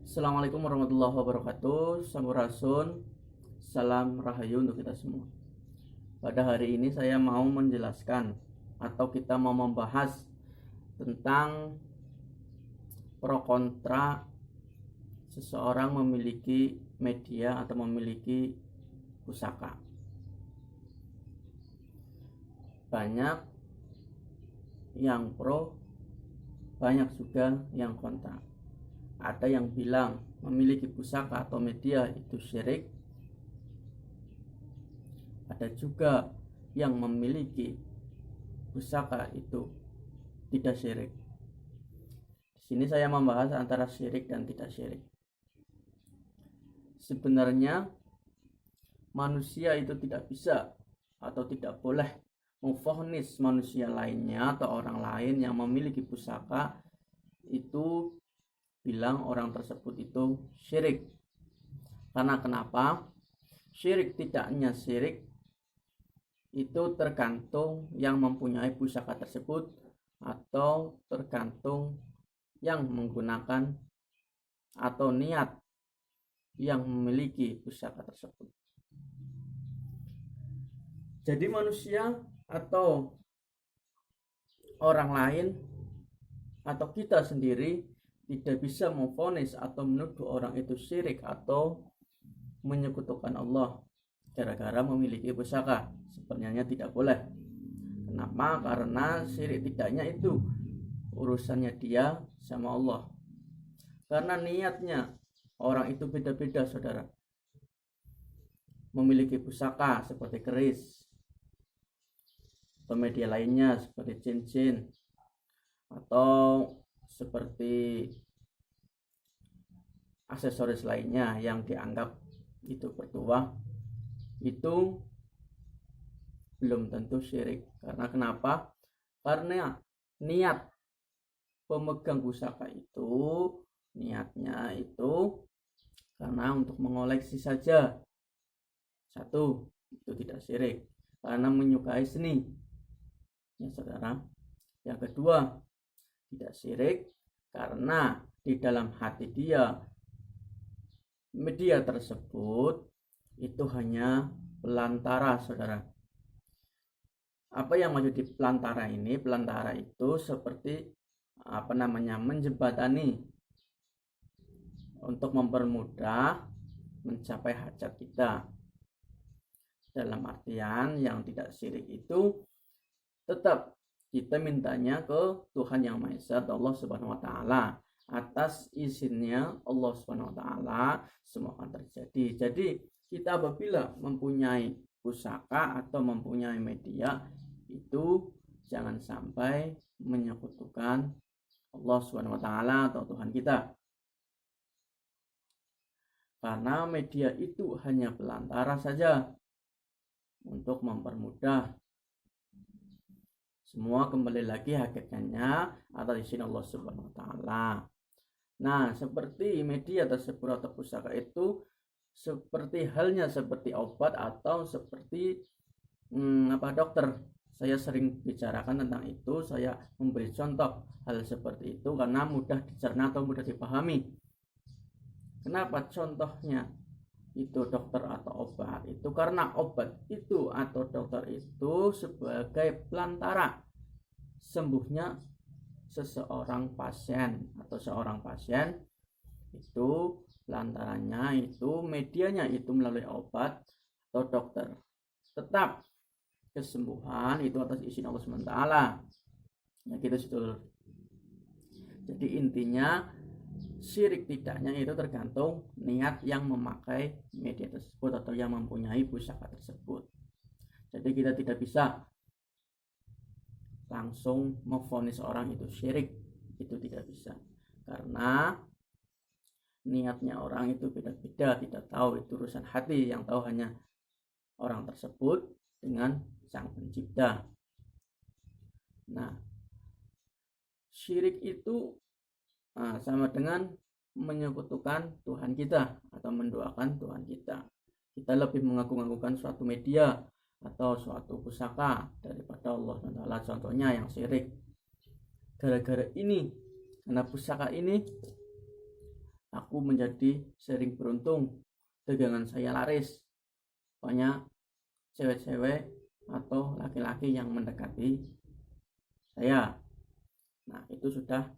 Assalamualaikum warahmatullahi wabarakatuh. Sampurasun, salam rahayu untuk kita semua. Pada hari ini saya mau menjelaskan atau kita mau membahas tentang pro kontra seseorang memiliki media atau memiliki pusaka. Banyak yang pro, banyak juga yang kontra. Ada yang bilang memiliki pusaka atau media itu syirik. Ada juga yang memiliki pusaka itu tidak syirik. Di sini saya membahas antara syirik dan tidak syirik. Sebenarnya manusia itu tidak bisa atau tidak boleh memvonis manusia lainnya atau orang lain yang memiliki pusaka itu bilang orang tersebut itu syirik. Karena kenapa? Syirik tidaknya syirik itu tergantung yang mempunyai pusaka tersebut atau tergantung yang menggunakan atau niat yang memiliki pusaka tersebut. Jadi manusia atau orang lain atau kita sendiri tidak bisa memvonis atau menuduh orang itu syirik atau menyekutukan Allah gara-gara memiliki pusaka. Sebenarnya tidak boleh. Kenapa? Karena syirik tidaknya itu urusannya dia sama Allah. Karena niatnya orang itu beda-beda, saudara. Memiliki pusaka seperti keris atau media lainnya seperti cincin atau seperti aksesoris lainnya yang dianggap itu bertuah, itu belum tentu syirik. Karena kenapa? Karena niat pemegang pusaka itu niatnya itu karena untuk mengoleksi saja. Satu, itu tidak syirik karena menyukai seni, ya saudara. Yang kedua, tidak syirik karena di dalam hati dia media tersebut itu hanya pelantara, saudara. Apa yang menjadi pelantara ini? Pelantara itu seperti menjembatani untuk mempermudah mencapai hajat kita. Dalam artian yang tidak syirik itu tetap kita mintanya ke Tuhan Yang Maha Esa, Allah Subhanahu wa taala. Atas izinnya Allah Subhanahu wa taala semua akan terjadi. Jadi kita apabila mempunyai pusaka atau mempunyai media itu jangan sampai menyekutukan Allah Subhanahu wa taala atau Tuhan kita. Karena media itu hanya pelantara saja untuk mempermudah. Semua kembali lagi hakikatnya atas izin Allah Subhanahu wa taala. Nah, seperti media tersebut atau pusaka itu seperti halnya seperti obat atau seperti dokter. Saya sering bicarakan tentang itu, saya memberi contoh hal seperti itu karena mudah dicerna atau mudah dipahami. Kenapa contohnya itu dokter atau obat? Itu karena obat itu atau dokter itu sebagai pelantara sembuhnya seseorang pasien atau seorang pasien itu pelantarannya itu medianya itu melalui obat atau dokter. Tetap kesembuhan itu atas izin Allah SWT. Ya gitu sedulur. Jadi intinya syirik tidaknya itu tergantung niat yang memakai media tersebut atau yang mempunyai pusaka tersebut. Jadi kita tidak bisa langsung memvonis orang itu syirik, itu tidak bisa karena niatnya orang itu beda-beda, tidak tahu, itu urusan hati, yang tahu hanya orang tersebut dengan Sang Pencipta. Nah, syirik itu sama dengan menyekutukan Tuhan kita atau mendoakan Tuhan kita. Kita lebih mengagung-agungkan suatu media atau suatu pusaka daripada Allah SWT. Contohnya yang syirik. Gara-gara ini, karena pusaka ini aku menjadi sering beruntung, dagangan saya laris, banyak cewek-cewek atau laki-laki yang mendekati saya. Nah, itu sudah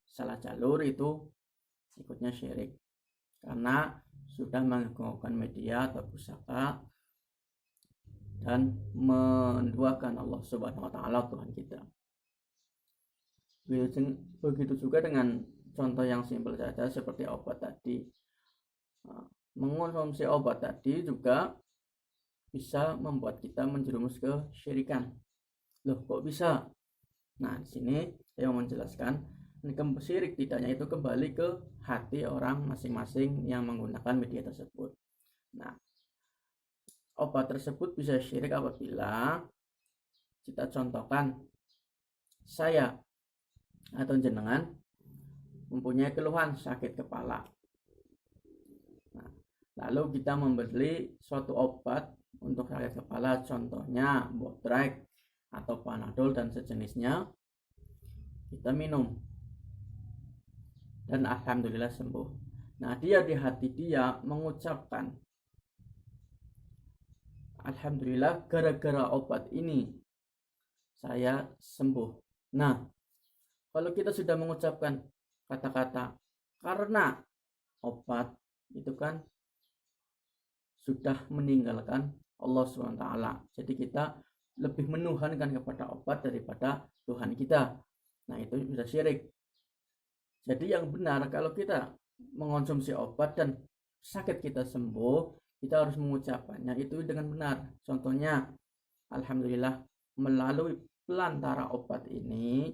salah jalur, itu ikutnya syirik karena sudah menggunakan media atau pusaka dan menduakan Allah Subhanahu wa taala Tuhan kita. Begitu juga dengan contoh yang simpel saja seperti obat tadi. Mengonsumsi obat tadi juga bisa membuat kita menjerumus ke syirikan. Loh, kok bisa? Nah, di sini saya mau menjelaskan, syirik tidaknya itu kembali ke hati orang masing-masing yang menggunakan media tersebut. Nah, obat tersebut bisa syirik apabila kita contohkan, saya atau jenengan mempunyai keluhan sakit kepala. Nah, lalu kita membeli suatu obat untuk sakit kepala, contohnya Botrek atau Panadol dan sejenisnya, kita minum dan alhamdulillah sembuh. Nah, di hati dia mengucapkan, alhamdulillah gara-gara obat ini saya sembuh. Nah, kalau kita sudah mengucapkan kata-kata karena obat, itu kan sudah meninggalkan Allah SWT. Jadi kita lebih menuhankan kepada obat daripada Tuhan kita. Nah, itu bisa syirik. Jadi yang benar, kalau kita mengonsumsi obat dan sakit kita sembuh, kita harus mengucapkannya itu dengan benar. Contohnya, alhamdulillah melalui pelantara obat ini,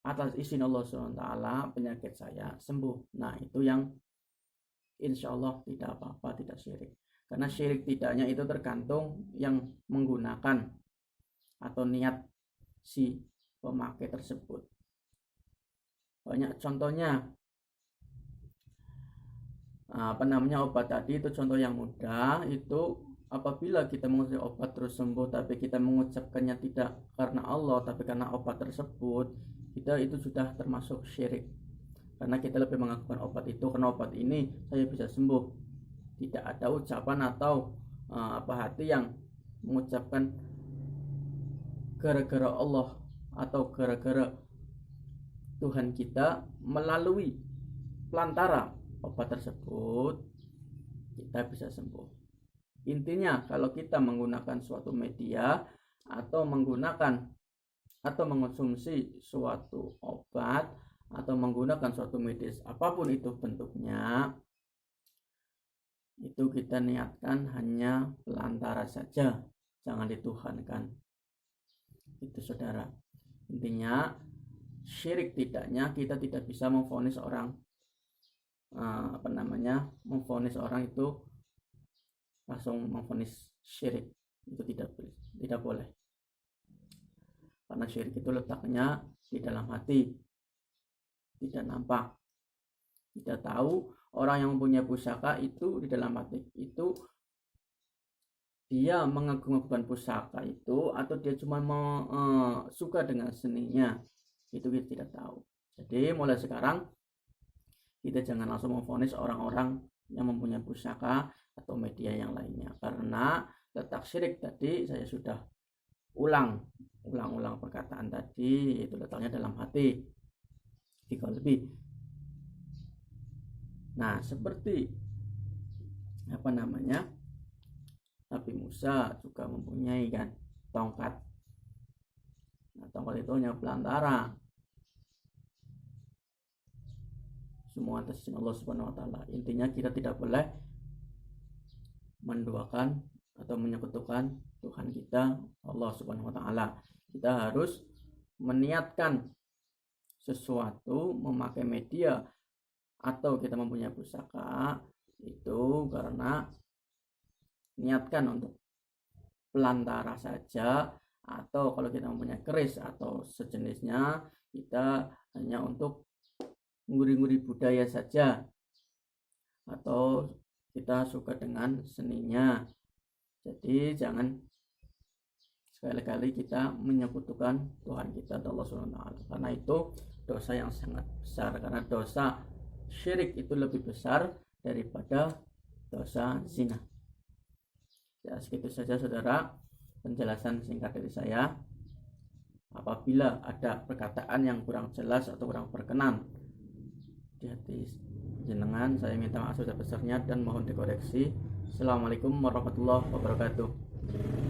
atas izin Allah SWT, penyakit saya sembuh. Nah, itu yang insya Allah tidak apa-apa, tidak syirik. Karena syirik tidaknya itu tergantung yang menggunakan atau niat si pemakai tersebut. Banyak contohnya, obat tadi itu contoh yang mudah. Itu apabila kita mengonsumsi obat terus sembuh, tapi kita mengucapkannya tidak karena Allah, tapi karena obat tersebut, kita itu sudah termasuk syirik. Karena kita lebih mengakukan obat itu, karena obat ini saya bisa sembuh. Tidak ada ucapan atau hati yang mengucapkan gara-gara Allah atau gara-gara Tuhan kita melalui pelantara obat tersebut kita bisa sembuh. Intinya, kalau kita menggunakan suatu media atau menggunakan atau mengonsumsi suatu obat atau menggunakan suatu medis apapun itu bentuknya, itu kita niatkan hanya pelantara saja, jangan dituhankan. Itu saudara. Intinya, syirik tidaknya kita tidak bisa memvonis orang memvonis orang itu langsung memvonis syirik. Itu tidak boleh. Karena syirik itu letaknya di dalam hati, tidak nampak, tidak tahu. Orang yang mempunyai pusaka itu di dalam hati itu dia mengagungkan pusaka itu atau dia cuma suka dengan seninya, itu kita tidak tahu. Jadi mulai sekarang kita jangan langsung memvonis orang-orang yang mempunyai pusaka atau media yang lainnya, karena letak syirik tadi saya sudah ulang perkataan tadi, itu letaknya dalam hati, di qalbi. Nah, seperti Nabi Musa juga mempunyai kan tongkat. Nah, tongkat itu hanya pelantara. Semua atas izin Allah Subhanahu wa taala. Intinya kita tidak boleh menduakan atau menyekutukan Tuhan kita Allah Subhanahu wa taala. Kita harus meniatkan sesuatu, memakai media atau kita mempunyai pusaka itu karena niatkan untuk pelantara saja, atau kalau kita mempunyai keris atau sejenisnya kita hanya untuk nguri-nguri budaya saja, atau kita suka dengan seninya. Jadi jangan sekali-kali kita menyekutukan Tuhan kita Allah SWT, karena itu dosa yang sangat besar. Karena dosa syirik itu lebih besar daripada dosa zina. Ya, segitu saja saudara penjelasan singkat dari saya. Apabila ada perkataan yang kurang jelas atau kurang berkenan di hati jenengan, saya minta maaf sebesar-besarnya dan mohon dikoreksi. Assalamualaikum warahmatullahi wabarakatuh.